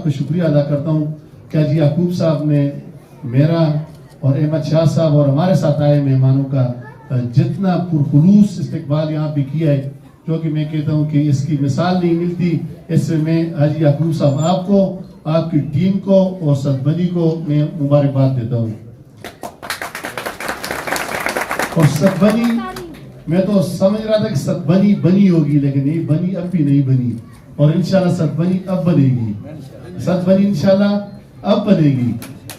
का शुक्रिया अदा करता हूँ कि हाजी याकूब साहब ने मेरा और अहमद शाह साहब और हमारे साथ आए मेहमानों का जितना पुरखुलूस इस्तकबाल यहाँ पे किया है, जो कि मैं कहता हूँ कि इसकी मिसाल नहीं मिलती। इससे मैं हाजी याकूब साहब आपको, आपकी टीम को और सदबनी को मैं मुबारकबाद देता हूँ। और सदबनी, मैं तो समझ रहा था कि सदबनी बनी होगी, लेकिन ये बनी अब भी नहीं बनी, और इंशाल्लाह सदबनी अब बनेगी। सदबनी इंशाल्लाह अब बनेगी।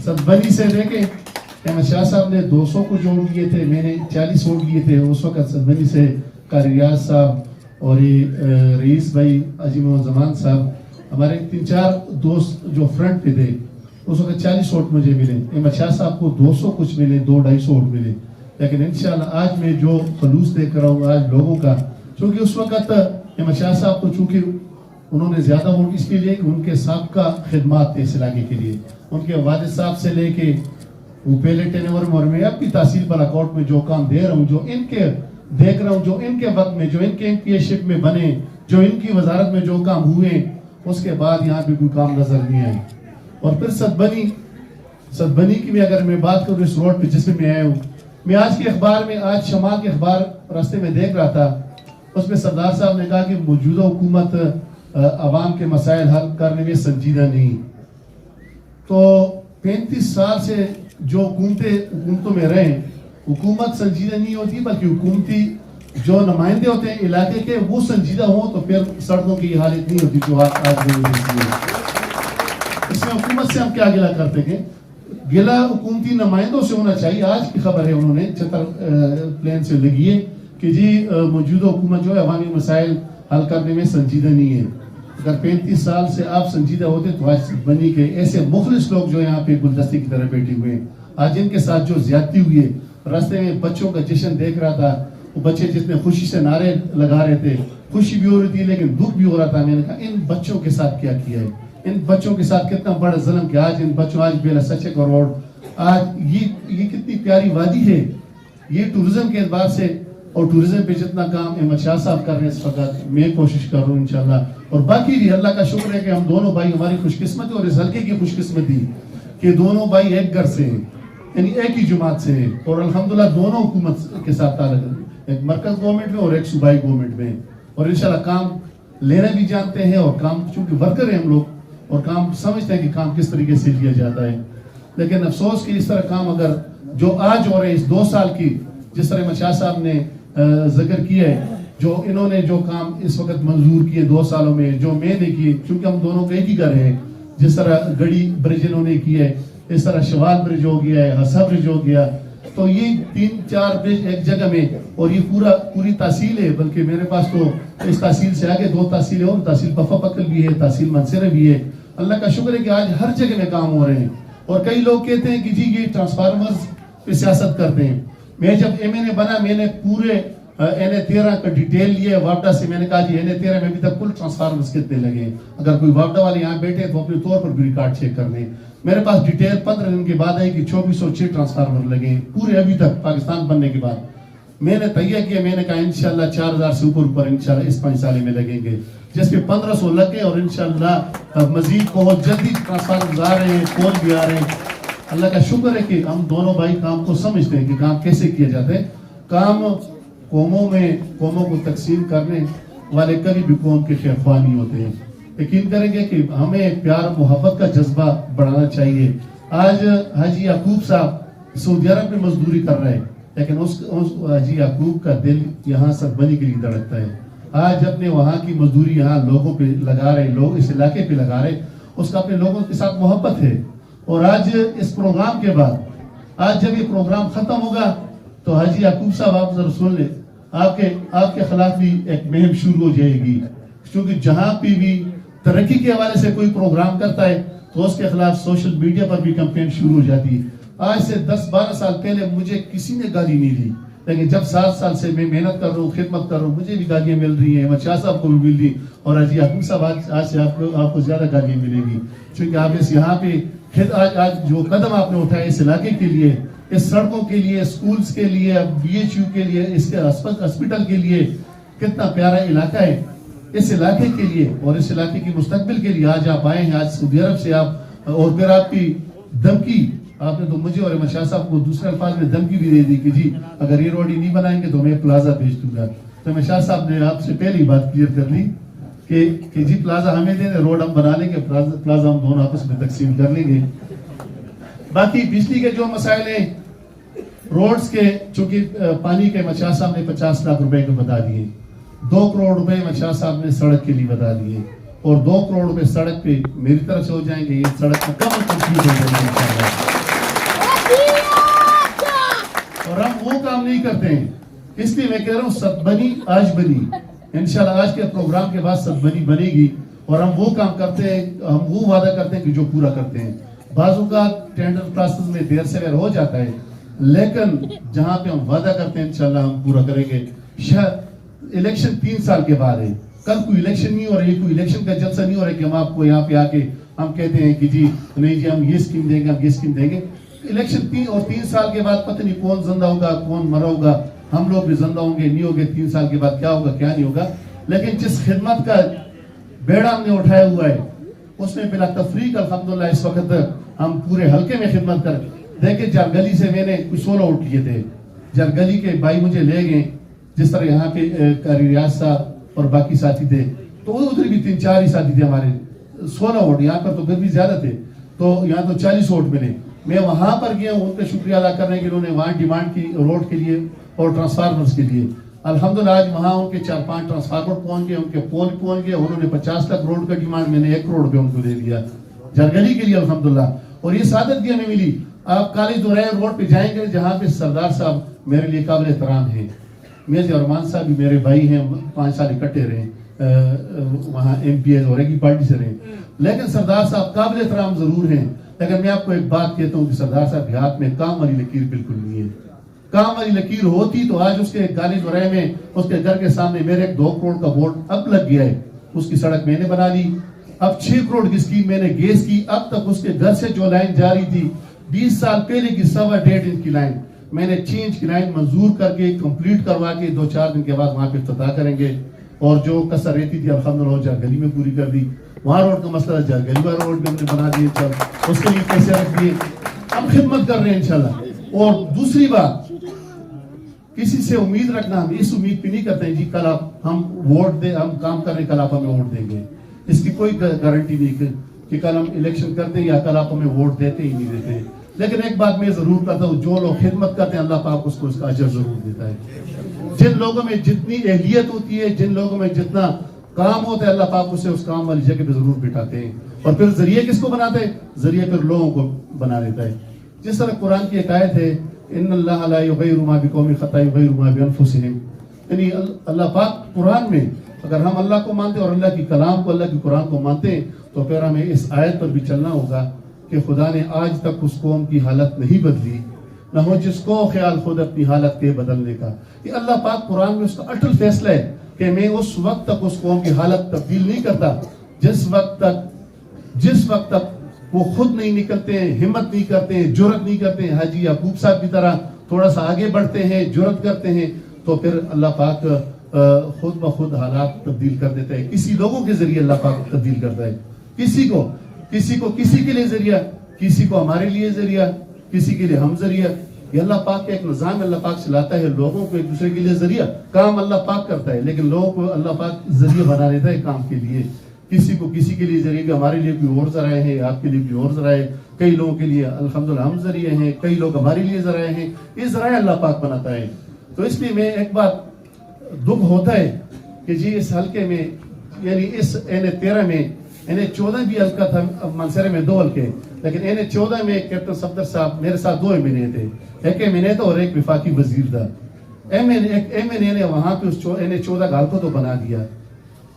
सदबनी से लेके अहमद शाह साहब ने 200 को जोड़ लिए थे, मैंने 40 वोट लिए थे उस वक्त। सदबनी से कारी रियाज साहब और ये रईस भाई अजीम जमान साहब, हमारे 3-4 दोस्त जो फ्रंट पे थे, उस वक्त 40 वोट मुझे मिले। अहमद शाह साहब को 200 कुछ मिले, 200-250 वोट मिले। लेकिन इंशाल्लाह आज मैं जो खलूस देख रहा हूँ आज लोगों का, चूँकि उस वक्त अहमद शाह साहब को चूँकि उन्होंने ज्यादा वोट इसके लिए कि उनके सबका खिदमात थे इस इलाके के लिए। उनके वालिद साहब से लेके वो पहले टेनेवर में और मैं अब भी तहसील बलाकोट में जो काम दे रहा हूँ, जो इनके देख रहा हूँ, जो इनके वक्त में, जो इनके एमपीएशिप में बने, जो इनकी वजारत में जो काम हुए, उसके बाद यहाँ पे कोई काम नजर नहीं आए। और फिर सदबनी की भी अगर मैं बात करूँ, इस रोड पे जिसमें मैं आया हूँ, मैं आज के अखबार में, आज शमाल के अखबार रास्ते में देख रहा था, उसमें सरदार साहब ने कहा कि मौजूदा हुकूमत अवाम के मसाइल हल करने में संजीदा नहीं। तो 35 साल से जो हुकूमतों में रहे, हुकूमत संजीदा नहीं होती, बल्कि हुकूमती जो नुमाइंदे होते हैं इलाके के वो संजीदा हो, तो फिर सड़कों की हालत नहीं होती जो आज इसमें हुकूमत से हम क्या गिला करते हैं? गिला हुकूमती नुमाइंदों से होना चाहिए। आज की खबर है, उन्होंने चतर प्लेन से लगी है कि जी मौजूदा हुकूमत जो है अवामी मसाइल हल करने में संजीदा नहीं है। अगर 35 साल से आप संजीदा होते तो आज बनी के ऐसे मुखलिस लोग जो यहाँ पे गुलदस्ते की तरह बैठे हुए हैं, आज इनके साथ जो ज्यादती हुई है, रास्ते में बच्चों का जश्न देख रहा था, वो बच्चे जितने खुशी से नारे लगा रहे थे, खुशी भी हो रही थी लेकिन दुख भी हो रहा था। मैंने कहा इन बच्चों के साथ क्या किया है, इन बच्चों के साथ कितना बड़ा जुल्म किया। आज इन बच्चों, आज बेला सच्चे करोड़, आज ये कितनी प्यारी वादी है, ये टूरिज्म के एतबार से, और टूरिज्म पे जितना काम अहमद शाह साहब कर रहे हैं इस वक्त, मैं कोशिश कर रहा हूँ इंशाल्लाह। और बाकी भी अल्लाह का शुक्र है कि हम दोनों भाई, हमारी खुशकिस्मत और इस हल्के की खुशकिस्मती कि दोनों भाई एक घर से हैं, यानी एक ही जमात से हैं, और अल्हम्दुलिल्लाह दोनों हुकूमत के साथ ताल्लुक है, एक मरकज गवर्नमेंट में और एक सूबाई गवर्नमेंट में। और इंशाल्लाह काम लेना भी जानते हैं, और काम चूंकि वर्कर हैं हम लोग, और काम समझते हैं कि काम किस तरीके से लिया जाता है। लेकिन अफसोस कि इस तरह काम अगर जो आज हो रहे हैं इस 2 साल की, जिस तरह अहमद शाह साहब ने जिक्र किया है, जो इन्होंने जो काम इस वक्त मंजूर किए 2 सालों में, जो मैंने किए, क्योंकि हम दोनों के एक ही घर है, जिस तरह गड़ी ब्रिज इन्होंने किया है, इस तरह शवाल ब्रिज हो गया है, हसा ब्रिज हो गया, तो ये 3-4 ब्रिज एक जगह में, और ये पूरी तहसील है। बल्कि मेरे पास तो इस तहसील से आगे 2 तहसीलें और, तहसील पफा पकल भी है, तहसील मंसरा भी है। अल्लाह का शुक्र है कि आज हर जगह में काम हो रहे हैं। और कई लोग कहते हैं कि जी ये ट्रांसफार्मर्स पे सियासत करते हैं। मैं जब एमएनए बना, मैंने पूरे NA13 का डिटेल लिया वापडा से। मैंने कहा जी NA13 में अभी तक कुल ट्रांसफार्मर्स कितने लगे, अगर कोई वापडा वाले यहाँ बैठे तो अपने तौर पर भी रिकॉर्ड चेक कर लें। मेरे पास डिटेल 15 दिन के बाद आई कि 2406 ट्रांसफार्मर लगे पूरे अभी तक पाकिस्तान बनने के बाद। मैंने तैयार किया, मैंने कहा इंशाल्लाह 4000 से ऊपर इंशाल्लाह इस 5 साल में लगेंगे, जिसपे 1500 लगे, और इंशाल्लाह मजीद बहुत जल्दी ट्रांसफार्मर आ रहे हैं, पोल भी आ रहे हैं। अल्लाह का शुक्र है कि हम दोनों भाई काम को समझते हैं कि काम कैसे किया जाता है। काम कौमों को तकसीम करने वाले कभी भी कौम के खैरख्वाह नहीं होते हैं। यकीन करेंगे कि हमें प्यार मोहब्बत का जज्बा बढ़ाना चाहिए। आज हाजी याकूब साहब सऊदी अरब में मजदूरी कर रहे हैं, लेकिन उस हाजी याकूब का दिल यहाँ सदबनी के लिए धड़कता है। आज अपने वहाँ की मजदूरी यहाँ लोगों पे लगा रहे, लोग इस इलाके पे लगा रहे, उसका अपने लोगों के साथ मोहब्बत है। और आज इस प्रोग्राम के बाद, आज जब ये प्रोग्राम खत्म होगा तो हाजी याकूब साहब आप जरा सुन ले, आपके खिलाफ भी एक मुहिम शुरू हो जाएगी, क्योंकि जहां पे भी तरक्की के हवाले से कोई प्रोग्राम करता है तो उसके खिलाफ सोशल मीडिया पर भी कैंपेन शुरू हो जाती है। आज से 10-12 साल पहले मुझे किसी ने गाली नहीं दी, लेकिन जब 7 साल से मैं मेहनत कर रहा हूँ, खिदमत कर रहा हूँ, मुझे भी गालियां मिल रही हैं, अहमद शाह साहब को भी मिल रही, और हाजी याकूब साहब आज से आपको ज्यादा गालियां मिलेंगी, क्योंकि आप इस यहाँ पे आज जो कदम आपने उठाए इस इलाके के लिए, इस सड़कों के लिए, स्कूल्स के लिए, BHU के लिए, इसके हॉस्पिटल के लिए, कितना प्यारा इलाका है। اس علاقے کے لیے اور اس علاقے کی مستقبل کے لیے آج آپ آئے ہیں. آج سعودی عرب سے آپ, اور پھر آپ کی دھمکی, آپ نے تو مجھے اور احمد شاہ صاحب کو دوسرے الفاظ میں دھمکی بھی دے دی کہ جی اگر یہ روڈ ہی نہیں بنائیں گے تو میں پلازا بھیج دوں گا. تو احمد شاہ صاحب نے آپ سے پہلی بات کلیئر کر لی کہ جی پلازا ہمیں دیں, روڈ ہم بنا لیں گے, پلازا ہم دونوں آپس میں تقسیم کر لیں گے. باقی بجلی کے جو مسائل ہیں, روڈز کے, چونکہ پانی کے احمد شاہ صاحب نے 50 لاکھ روپے کے بتا دیے, 2 کروڑ روپے احمد شاہ صاحب نے سڑک کے لیے بتا دیے, اور 2 کروڑ روپے سڑک پہ میری طرف سے ہو جائیں گے. یہ سڑک مکمل کمپلیٹ ہو جائے گی انشاءاللہ. اور ہم وہ کام نہیں کرتے ہیں, اس لیے میں کہہ رہا ہوں سد بنی آج بنی, انشاءاللہ آج کے پروگرام کے بعد سد بنی بنے گی. اور ہم وہ کام کرتے ہیں, ہم وہ وعدہ کرتے ہیں کہ جو پورا کرتے ہیں. بعض اوقات ٹینڈر پروسیس میں دیر سے ہو جاتا ہے, لیکن جہاں پہ ہم وعدہ کرتے ہیں انشاءاللہ ہم پورا کریں گے. شاید الیکشن 3 سال کے بعد ہے, کل کوئی الیکشن نہیں ہو رہی, کوئی الیکشن کا جلسہ نہیں ہو رہا کہ ہم آپ کو یہاں پہ آ کے ہم کہتے ہیں کہ جی نہیں جی ہم یہ اسکیم دیں گے, ہم یہ اسکیم دیں گے. الیکشن 3 سال کے بعد پتہ نہیں کون زندہ ہوگا کون مرا ہوگا, ہم لوگ بھی زندہ ہوں گے نہیں ہوں گے, 3 سال کے بعد کیا ہوگا کیا نہیں ہوگا. لیکن جس خدمت کا بیڑا ہم نے اٹھایا ہوا ہے اس میں بلا تفریق الحمدللہ اس وقت ہم پورے حلقے میں خدمت کر. دیکھیں جرگلی سے میں نے کچھ 16 ووٹ لیے تھے, جرگلی کے بھائی مجھے لے گئے, جس طرح یہاں پہ قاری ریاض صاحب اور باقی ساتھی تھے, تو ادھر بھی 3-4 ہی ساتھی تھے ہمارے. 16 ووٹ, یہاں پر تو پھر بھی زیادہ تھے, تو یہاں تو 40 ووٹ ملے. میں وہاں پر گیا ہوں ان کا شکریہ ادا کرنے کے, انہوں نے وہاں ڈیمانڈ کی روڈ کے لیے اور ٹرانسفارمرز کے لیے. الحمدللہ آج وہاں ان کے 4-5 ٹرانسفارمر پہنچ گئے, ان کے پول پہنچ گئے. انہوں نے 50 لاکھ روڈ کا ڈیمانڈ, میں نے 1 کروڑ روپے ان کو دے دیا جرگلی کے لیے الحمدللہ. اور یہ سعادت بھی ہمیں ملی. آپ کالج دورائے روڈ پہ جائیں گے جہاں پہ سردار صاحب میرے لیے قابل احترام ہیں, میرے ارمان صاحب بھی میرے بھائی ہیں, 5 سال اکٹھے رہے, وہاں ایم پی ایز اور ایک ہی پارٹی سے رہے. لیکن سردار صاحب قابل احترام ضرور ہیں, لیکن میں آپ کو ایک بات کہتا ہوں کہ سردار صاحب کے ہاتھ میں کام والی لکیر بالکل نہیں ہے. کام والی لکیر ہوتی تو آج اس کے کالج دورائے میں اس کے گھر کے سامنے میرے 2 کروڑ کا بورڈ اب لگ گیا ہے, اس کی سڑک میں نے بنا لی. اب 6 کروڑ کی اسکیم میں نے گیس کی. اب تک اس کے گھر سے جو لائن جاری تھی 20 سال پہلے کی 1.5 انچ کی لائن, میں نے 6 انچ کی لائن منظور کر کے کمپلیٹ کروا کے 2-4 دن کے بعد وہاں پہ افتتاح کریں گے. اور جو کسر رہتی تھی الحمدللہ جرگلی میں پوری کر دی. وہاں روڈ کا مسئلہ جرگلی والا روڈ بھی ہم نے بنا دیے, اس کے لیے پیسے رکھ دیے. اب خدمت کر رہے ہیں انشاءاللہ. اور دوسری بات, کسی سے امید رکھنا, ہم اس امید پہ نہیں کرتے ہیں جی کل آپ ہم ووٹ دیں, ہم کام کر رہے ہیں کل آپ ہمیں ووٹ دیں گے. اس کی کوئی گارنٹی نہیں کہ کل ہم الیکشن کرتے ہیں یا کل آپ ہمیں ووٹ دیتے ہی نہیں دیتے. لیکن ایک بات میں ضرور کرتا ہوں, جو لوگ خدمت کرتے ہیں اللہ پاک اس کو اس کا اجر ضرور دیتا ہے. جن لوگوں میں جتنی اہلیت ہوتی ہے, جن لوگوں میں جتنا کام ہوتا ہے, اللہ پاک اسے اس کام والی جگہ پہ ضرور بٹھاتے ہیں. اور پھر ذریعے کس کو بناتے ہیں؟ ذریعے پھر لوگوں کو بنا دیتا ہے. جس طرح قرآن کی ایک آیت ہے, ان اللہ لا یغیر ما بقوم حتی یغیروا ما بانفسہم, یعنی اللہ پاک قرآن میں اگر ہم اللہ کو مانتے اور اللہ کی کلام کو, اللہ کی قرآن کو مانتے ہیں, تو پھر ہمیں اس آیت پر بھی چلنا ہوگا کہ خدا نے آج تک اس قوم کی حالت نہیں بدلی, نہ ہو جس کو خیال خود اپنی حالت کے بدلنے کا. یہ اللہ پاک قرآن میں اس کا اٹل فیصلہ ہے کہ میں اس وقت تک اس قوم کی حالت تبدیل نہیں کرتا جس وقت تک وہ خود نہیں نکلتے ہیں, ہمت نہیں کرتے ہیں, جرأت نہیں کرتے ہیں. حاجی یعقوب صاحب کی طرح تھوڑا سا آگے بڑھتے ہیں, جرأت کرتے ہیں, تو پھر اللہ پاک خود بخود حالات تبدیل کر دیتا ہے. کسی لوگوں کے ذریعے اللہ پاک تبدیل کرتا ہے, کسی کو کسی کے لیے ذریعہ, کسی کو ہمارے لیے ذریعہ, کسی کے لیے ہم ذریعہ. یہ اللہ پاک کا ایک نظام اللہ پاک چلاتا ہے. لوگوں کو ایک دوسرے کے لیے ذریعہ, کام اللہ پاک کرتا ہے, لیکن لوگوں کو اللہ پاک ذریعہ بنا دیتا ہے کام کے لیے. کسی کو کسی کے لیے ذریعہ, ہمارے لیے بھی اور ذرائع ہیں, آپ کے لیے بھی اور ذرائع, کئی لوگوں کے لیے الحمدللہ ہم ذریعے ہیں, کئی لوگ ہمارے لیے ذرائع ہیں. یہ ذرائع اللہ پاک بناتا ہے. تو اس لیے میں ایک بات دکھ ہوتا ہے کہ جی اس حلقے میں, یعنی اس N13 میں, N14 بھی حلقہ تھا, منصرے میں 2 حلقے, لیکن N14 میں کیپٹن صفدر صاحب میرے ساتھ 2 MNA تھے, ایک MNA تھا اور ایک وفاقی وزیر تھا. MNA نے وہاں پہ اس N14 کا حلقہ تو بنا دیا,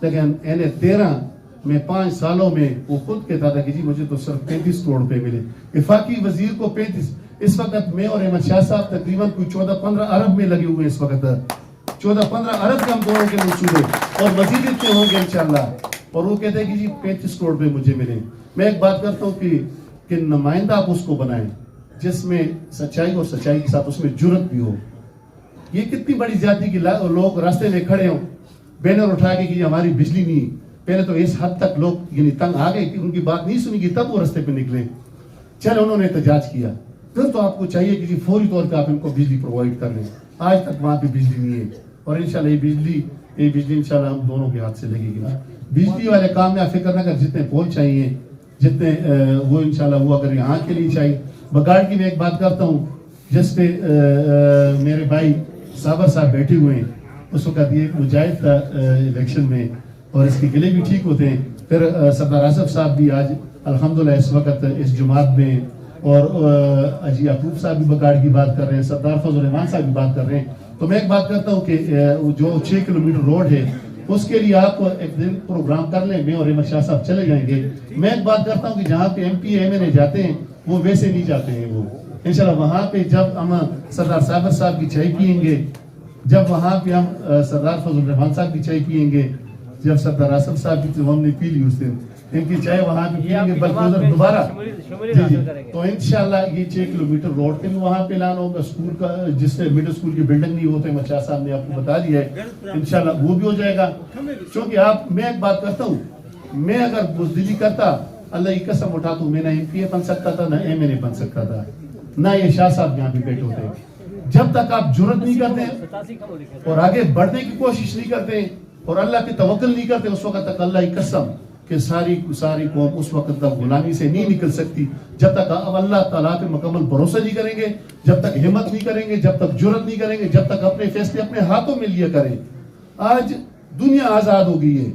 لیکن N13 میں 5 سالوں میں وہ خود کہتا تھا کہ جی مجھے تو صرف 35 کروڑ روپے ملے. وفاقی وزیر کو 35. اس وقت میں اور احمد شاہ صاحب تقریباً کوئی 14-15 ارب میں لگے ہوئے. اس وقت 14-15 ارب کا ہم دونوں کے منصوبے, اور مزید اتنے ہوں گے انشاءاللہ. اور وہ کہتے ہیں کہ جی 35 کروڑ روپے مجھے ملے. میں ایک بات کرتا ہوں کہ نمائندہ آپ اس کو بنائیں جس میں سچائی اور سچائی کے ساتھ اس میں جرت بھی ہو. یہ کتنی بڑی زیادتی کی لوگ راستے میں کھڑے ہوں, बैनर उठा के कि हमारी बिजली नहीं, पहले तो इस हद तक लोग यानी तंग आ गए कि उनकी बात नहीं सुनी, तब वो रास्ते पे निकले। चलो उन्होंने एहतजाज किया, फिर तो आपको चाहिए कि फौरी तौर पर आप इनको बिजली प्रोवाइड कर लें। आज तक वहाँ पे बिजली नहीं है, और इंशाल्लाह ये बिजली इंशाल्लाह हम दोनों के हाथ से लगेगी। बिजली वाले काम में आप फिक्र न कर, जितने पोल चाहिए, जितने वो इंशाल्लाह वो अगर यहाँ के लिए चाहिए। बगाड़ की मैं एक बात करता हूँ, जिस पे मेरे भाई साबर साहब बैठे हुए हैं, उस वक्त ये मुजाहिद था इलेक्शन में, और इसके गले भी ठीक होते हैं। फिर सरदार आसफ साहब भी आज अल्हम्दुलिल्लाह इस वक्त इस जुमात में, और अजी याकूब साहब भी बगाड़ की बात कर रहे हैं, सरदार फजल रहमान साहब भी बात कर रहे हैं। तो मैं एक बात करता हूँ कि जो 6 किलोमीटर रोड है उसके लिए आप एक दिन प्रोग्राम कर लें, मैं और अहमद शाह साहब चले जाएंगे। मैं एक बात करता हूँ कि जहाँ पे MP MNA जाते हैं वो वैसे नहीं जाते हैं। वो इंशाल्लाह वहाँ पे जब हम सरदार साबर साहब की चाय पियेंगे, जब वहाँ पे हम सरदार फजल रहमान साहब की चाय पियेंगे, जब सरदार आसफ साहब की तो हमने पी ली उस दिन, इनकी चाय वहाँ पे पियेंगे, बल्कि उधर दोबारा जी। तो इंशाल्लाह ये 6 किलोमीटर रोड पे भी वहाँ पे ऐलान होगा। स्कूल का जिससे मिडिल स्कूल की बिल्डिंग नहीं होते, मचा साहब ने आपको बता दिया है, इंशाल्लाह वो भी हो जाएगा। क्योंकि मैं एक बात करता हूँ, मैं अगर बुज़दिली करता, अल्लाह की कसम उठा दूं, मैं ना MPA बन सकता था, ना MNA बन सकता था, ना ये शाह साहब यहाँ पे बैठे होते। जब तक आप जुर्रत नहीं करते और आगे बढ़ने की कोशिश नहीं करते और अल्लाह पे तवक्कुल नहीं करते, उस वक्त तक अल्लाह की कसम कि सारी कौम उस वक्त तक गुलामी से नहीं निकल सकती। जब तक अब अल्लाह ताला पे मुकम्मल भरोसा नहीं करेंगे, जब तक हिम्मत नहीं करेंगे, जब तक जुर्रत नहीं करेंगे, जब तक अपने फैसले अपने हाथों में लिया करें। आज दुनिया आजाद हो गई है।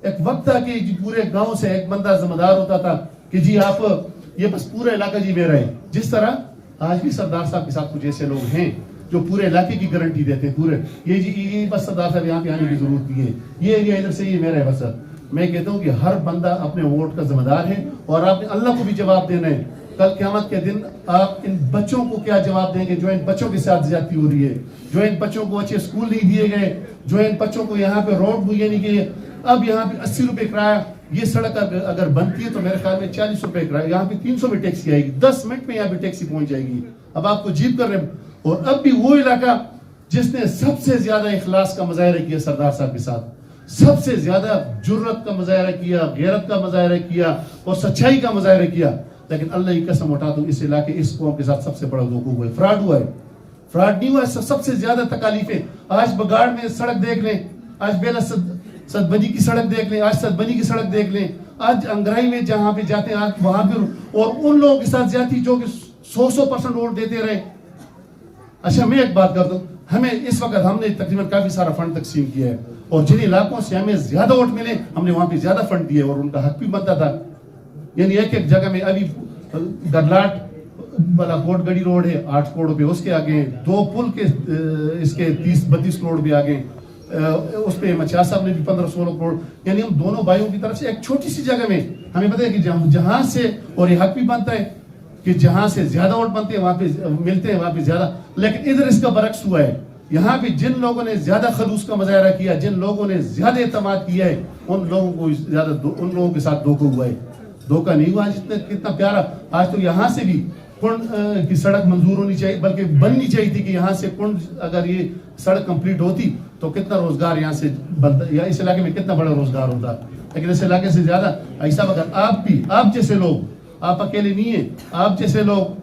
एक वक्त था कि पूरे गांव से एक बंदा जिम्मेदार होता था कि जी आप ये बस पूरा इलाका जी मेरा है। जिस तरह आज भी सरदार साहब के साथ कुछ ऐसे लोग हैं जो पूरे इलाके की गारंटी देते हैं, पूरे ये बस सरदार साहब यहाँ पे आने की जरूरत नहीं है, ये एरिया इधर से ये मेरा है बस। मैं कहता हूँ कि हर बंदा अपने वोट का जिम्मेदार है और आपने अल्लाह को भी जवाब देना है। कल क़यामत के दिन आप इन बच्चों को क्या जवाब देंगे जो इन बच्चों के साथ ज्यादती हो रही है, जो इन बच्चों को अच्छे स्कूल नहीं दिए गए, जो इन बच्चों को यहाँ पे रोड मुहैया नहीं किए। अब यहाँ पे 80 रुपए किराया, ये सड़क अगर बनती है तो मेरे ख्याल में 40 रुपए किराया, यहाँ पे 300 में टैक्सी आएगी, 10 मिनट में यहाँ पे टैक्सी पहुंच जाएगी। अब आपको जीप कर रहे हैं। और अब भी वो इलाका जिसने सबसे ज्यादा इखलास का मुजाहिरा किया सरदार साहब के साथ, सबसे ज्यादा जुर्रत का मुजाहिरा किया, गैरत का मुजाहिरा किया और सच्चाई का मुजाहिरा किया, लेकिन अल्लाह की कसम उठा दूं इस इलाके इस कौम के साथ सबसे बड़ा धोखा हुआ है, फ्रॉड हुआ है। फ्रॉड नहीं हुआ, सबसे ज्यादा तकालीफें। आज बगाड़ में सड़क देख लें, आज बेला सदबनी की सड़क देख लें, आज सदबनी की सड़क देख लें, आज अंगराई में जहां पे जाते हैं आज वहां पे, और उन लोगों के साथ ज्यादा जो कि 100% वोट देते रहे। अच्छा मैं एक बात कर दूं, हमें इस वक्त हमने तकरीबन काफी सारा फंड तकसीम किया है और जिन इलाकों से हमें ज्यादा वोट मिले हमने वहां पे ज्यादा फंड दिए और उनका हक भी बनता था। यानी एक जगह में अभी गरलाट वाला कोटगढ़ी रोड है 8 करोड़ रुपए, उसके आगे 2 पुल के इसके 30-32 करोड़ रुपए आगे, उस पे मचा साहब ने भी 15-16 करोड़। यानी हम दोनों भाइयों की तरफ से एक छोटी सी जगह में हमें पता है कि जहां से, और ये हक भी बनता है कि जहां से ज्यादा वोट बनते हैं वहां पे मिलते हैं वहां पे ज्यादा। लेकिन इधर इसका बरक्स हुआ है, यहाँ पे जिन लोगों ने ज्यादा खलूस का मुजाहिरा किया, जिन लोगों ने ज्यादा एतमाद किया है, उन लोगों को ज्यादा उन लोगों के साथ धोखा हुआ है। धोखा नहीं हुआ। जितना कितना प्यारा, आज तो यहाँ से भी कुंड की सड़क मंजूर होनी चाहिए, बल्कि बननी चाहिए थी कि यहाँ से कुंड अगर ये सड़क कंप्लीट होती तो कितना रोजगार यहाँ से बनता, या इस इलाके में कितना बड़ा रोजगार होता। लेकिन इस इलाके से ज्यादा ऐसा, अगर आप भी, आप जैसे लोग, आप अकेले नहीं है, आप जैसे लोग,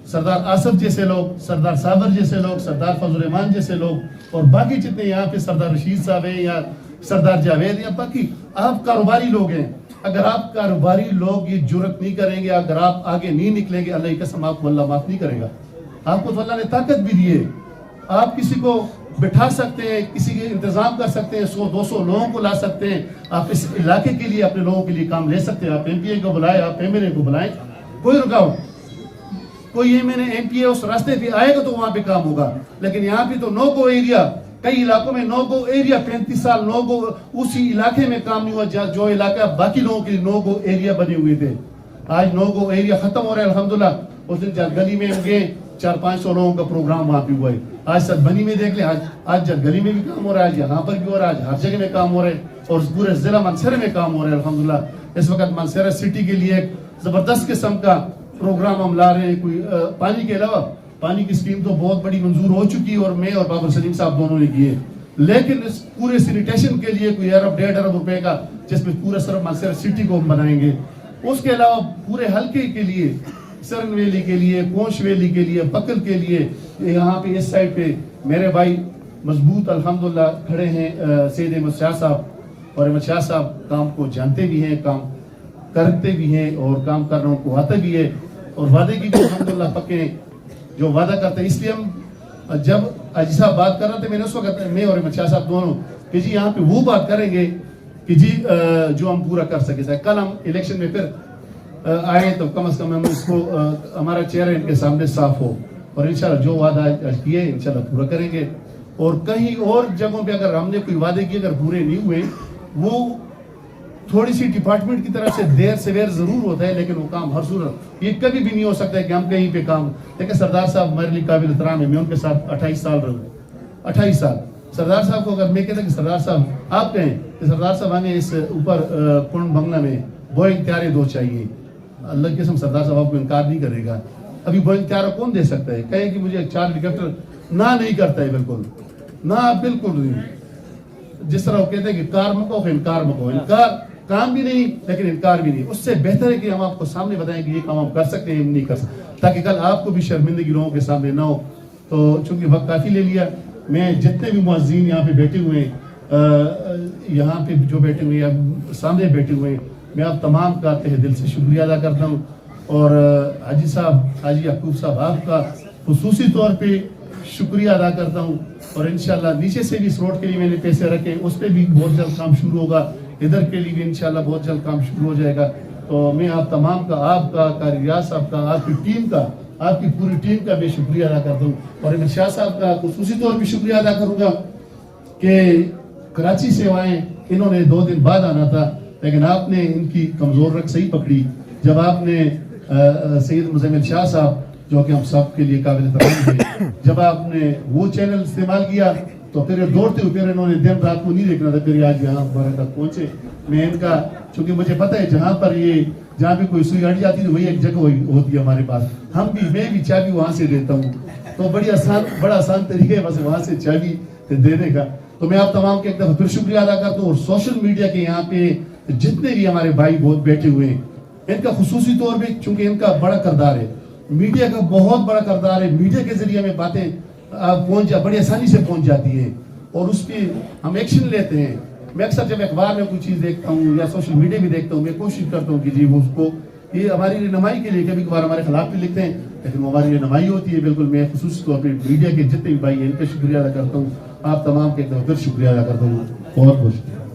सरदार आसफ जैसे लोग, सरदार साबर जैसे लोग, सरदार फजल रहमान जैसे लोग और बाकी जितने यहाँ पे सरदार रशीद साहब हैं या सरदार जावेद या बाकी आप कारोबारी लोग हैं, अगर आप कारोबारी लोग ये जुर्रत नहीं करेंगे, अगर आप आगे नहीं निकलेंगे, अल्लाह की कसम आपको अल्लाह माफ नहीं करेगा। आपको तो अल्लाह ने ताकत भी दी है, आप किसी को बिठा सकते हैं, किसी के इंतजाम कर सकते हैं, 100-200 लोगों को ला सकते हैं, आप इस इलाके के लिए अपने लोगों के लिए काम ले सकते हैं। आप MPA को बुलाए, आप MNA को बुलाएं, कोई रुकावट, कोई MPA उस रास्ते पे आएगा तो वहां पे काम होगा। लेकिन यहाँ पे तो नो गो एरिया, कई इलाकों में नो गो एरिया, 35 साल नो गो, उसी इलाके में काम नहीं हुआ जो इलाका बाकी लोगों के लिए नो गो एरिया बने हुए थे। आज नो गो एरिया खत्म हो रहा है अल्हम्दुलिल्लाह। उस दिन गली में गए, 400-500 लोगों का प्रोग्राम वहां पे हुआ है। आज सदबनी में देख ले, आज गली में भी काम हो रहा है, आज यहाँ पर भी हो रहा है, आज हर जगह में काम हो रहा है और पूरे जिला मनसरे में काम हो रहा है अल्हम्दुलिल्लाह। इस वक्त मनसरा सिटी के लिए एक जबरदस्त किस्म का प्रोग्राम हम ला रहे हैं। कोई पानी के अलावा, पानी की स्कीम तो बहुत बड़ी मंजूर हो चुकी है और मैं और बाबर सलीम साहब दोनों ने की है। لیکن اس پورے سینیٹیشن کے لیے کوئی ارب 1.5 ارب روپے کا جس میں پورا صرف سٹی کو ہم بنائیں گے. اس کے علاوہ پورے حلقے کے لیے سرن ویلی کے لیے, پونچھ ویلی کے لیے, بکل کے لیے, یہاں پہ اس سائڈ پہ میرے بھائی مضبوط الحمدللہ کھڑے ہیں, سید احمد شاہ صاحب. اور احمد شاہ صاحب کام کو جانتے بھی ہیں, کام کرتے بھی ہیں, اور کام کرنا ان کو آتا بھی ہے, اور وعدے کی بھی الحمدللہ پکے ہیں جو وعدہ کرتے ہیں. اس لیے ہم جب حاجی صاحب بات کر رہے تھے, میں نے اس وقت میں اور احمد شاہ صاحب دونوں کہ جی یہاں پہ وہ بات کریں گے کہ جی جو ہم پورا کر سکے. کل ہم الیکشن میں پھر آئے تو کم از کم ہم اس کو ہمارا چہرہ ان کے سامنے صاف ہو, اور انشاءاللہ جو وعدہ کیے انشاءاللہ پورا کریں گے. اور کہیں اور جگہوں پہ اگر ہم نے کوئی وعدے کیے اگر پورے نہیں ہوئے, وہ تھوڑی سی ڈپارٹمنٹ کی طرف سے دیر سویر ضرور ہوتا ہے, لیکن وہ کام ہر صورت یہ کبھی بھی نہیں ہو سکتا ہے کہ ہم کہیں پہ کام. لیکن سردار صاحب میرے لیے قابل احترام ہے, میں ان کے ساتھ 28 سال رہا ہوں. 28 سال سردار صاحب کو اگر میں کہتا کہ سردار صاحب آپ کہیں کہ سردار صاحب ہمیں اس اوپر کنڈ بنگلہ میں بوئنگ طیارے 2 چاہیے, اللہ کی قسم سردار صاحب آپ کو انکار نہیں کرے گا. ابھی بوئنگ طیارہ کون دے سکتا ہے؟ کہے کہ مجھے 4 ہیلی کاپٹر نہ نہیں کرتا ہے, بالکل نہ, بالکل نہیں. جس طرح وہ کہتے ہیں کہ کار مکو انکار مکو, انکار کام بھی نہیں لیکن انکار بھی نہیں. اس سے بہتر ہے کہ ہم آپ کو سامنے بتائیں کہ یہ کام ہم کر سکتے ہیں, ہم نہیں کر سکتے, تاکہ کل آپ کو بھی شرمندگی لوگوں کے سامنے نہ ہو. تو چونکہ وقت کافی لے لیا, میں جتنے بھی معززین یہاں پہ بیٹھے ہوئے ہیں, یہاں پہ جو بیٹھے ہوئے ہیں, سامنے بیٹھے ہوئے ہیں, میں آپ تمام کا تہ دل سے شکریہ ادا کرتا ہوں. اور حاجی صاحب, حاجی یعقوب صاحب, آپ کا خصوصی طور پہ شکریہ ادا کرتا ہوں. اور انشاءاللہ نیچے سے بھی اس روڈ کے لیے میں نے پیسے رکھے, اس پہ بھی بہت جلد کام شروع ہوگا, ادھر کے لیے بھی انشاءاللہ بہت جلد کام شروع ہو جائے گا. تو میں آپ تمام کا, آپ کا, قاری ریاض صاحب کا, آپ کی ٹیم کا, آپ کی پوری ٹیم کا بھی شکریہ ادا کرتا ہوں. اور احمد شاہ صاحب کا خصوصی طور پہ شکریہ ادا کروں گا کہ کراچی سے آئے, انہوں نے 2 دن بعد آنا تھا, لیکن آپ نے ان کی کمزور رکھ صحیح پکڑی. جب آپ نے سید مزمل شاہ صاحب جو کہ ہم سب کے لیے قابل احترام تھے, جب آپ نے وہ چینل استعمال کیا تو پھر دوڑتے ہوئے پھر انہوں نے دن رات کو نہیں دیکھنا تھا, پھر آج یہاں ہمارے تک پہنچے. میں ان کا, چونکہ مجھے پتہ ہے جہاں پر یہ جہاں بھی کوئی سوئی اڑ جاتی ہے وہی ایک جگہ ہوتی ہے ہمارے پاس, ہم بھی, میں بھی چابی وہاں سے دیتا ہوں. تو بڑا آسان طریقہ ہے بس وہاں سے چابی دینے کا. تو میں آپ تمام کے ایک دفعہ پھر شکریہ ادا کرتا ہوں. اور سوشل میڈیا کے یہاں پہ جتنے بھی ہمارے بھائی بہت بیٹھے ہوئے ہیں, ان کا خصوصی طور پہ, چونکہ ان کا بڑا کردار ہے, میڈیا کا بہت بڑا کردار ہے. میڈیا کے ذریعے ہمیں باتیں بڑی آسانی سے پہنچ جاتی ہیں, اور اس پہ ہم ایکشن لیتے ہیں. میں اکثر جب اخبار میں کوئی چیز دیکھتا ہوں یا سوشل میڈیا میں دیکھتا ہوں, میں کوشش کرتا ہوں کہ جی وہ اس کو, یہ ہماری رہنمائی کے لیے کبھی کبھار ہمارے خلاف بھی لکھتے ہیں, لیکن وہ ہماری رہنمائی ہوتی ہے. بالکل میں خصوصی طور پہ میڈیا کے جتنے بھی بھائی ہیں ان کا شکریہ ادا کرتا ہوں. آپ تمام کے ایک دفعہ پھر شکریہ ادا کرتا ہوں. بہت بہت شکریہ.